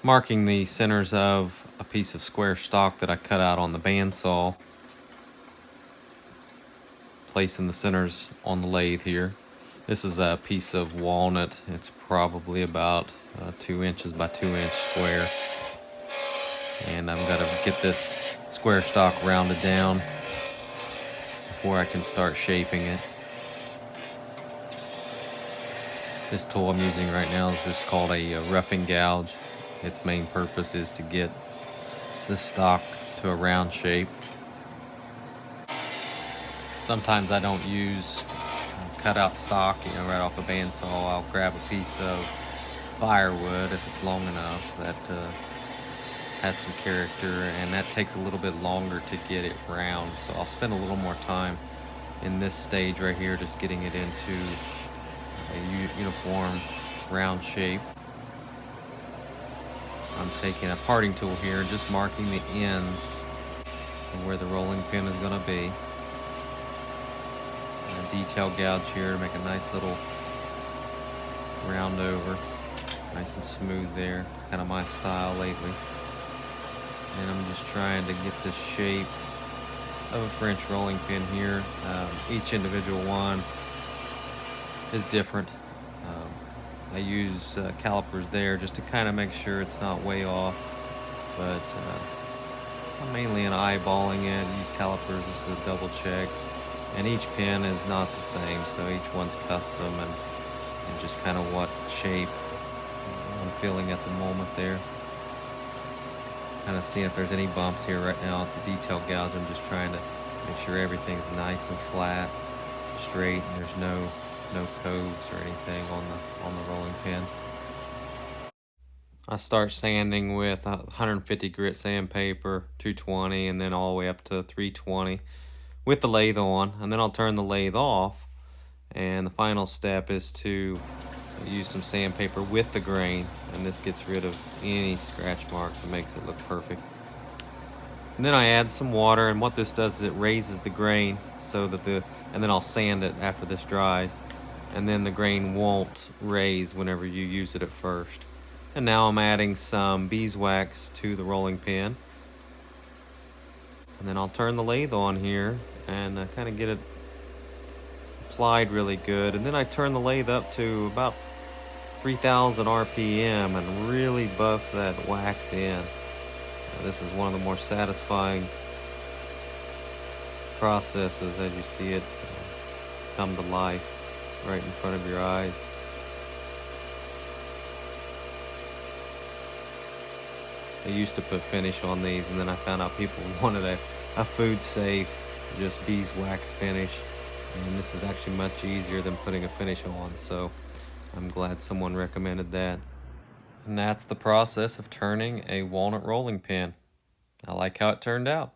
Marking the centers of a piece of square stock that I cut out on the bandsaw. Placing the centers on the lathe here. This is a piece of walnut. It's probably about 2 inches by 2 inch square. And I'm going to get this square stock rounded down before I can start shaping it. This tool I'm using right now is just called a roughing gouge. Its main purpose is to get the stock to a round shape. Sometimes I don't use cut-out stock, right off a bandsaw. I'll grab a piece of firewood if it's long enough that has some character, and that takes a little bit longer to get it round. So I'll spend a little more time in this stage right here, just getting it into a uniform round shape. I'm taking a parting tool here and just marking the ends of where the rolling pin is going to be. And a detail gouge here to make a nice little round over. Nice and smooth there. It's kind of my style lately. And I'm just trying to get the shape of a French rolling pin here. Each individual one is different. I use calipers there just to kind of make sure it's not way off, but I'm mainly in eyeballing it. Use calipers just to double check, and each pin is not the same, so each one's custom and just kind of what shape I'm feeling at the moment there. Kind of seeing if there's any bumps here right now at the detail gouge. I'm just trying to make sure everything's nice and flat, straight, and there's no coves or anything on the rolling pin. I start sanding with 150 grit sandpaper, 220, and then all the way up to 320 with the lathe on, and then I'll turn the lathe off, and the final step is to use some sandpaper with the grain, and this gets rid of any scratch marks and makes it look perfect. And then I add some water, and what this does is it raises the grain so that and then I'll sand it after this dries, and then the grain won't raise whenever you use it at first. And now I'm adding some beeswax to the rolling pin, and then I'll turn the lathe on here and kind of get it applied really good, and then I turn the lathe up to about 3,000 RPM and really buff that wax in. This is one of the more satisfying processes as you see it come to life right in front of your eyes. I used to put finish on these, and then I found out people wanted a food safe, just beeswax finish, and this is actually much easier than putting a finish on, so I'm glad someone recommended that. And that's the process of turning a walnut rolling pin. I like how it turned out.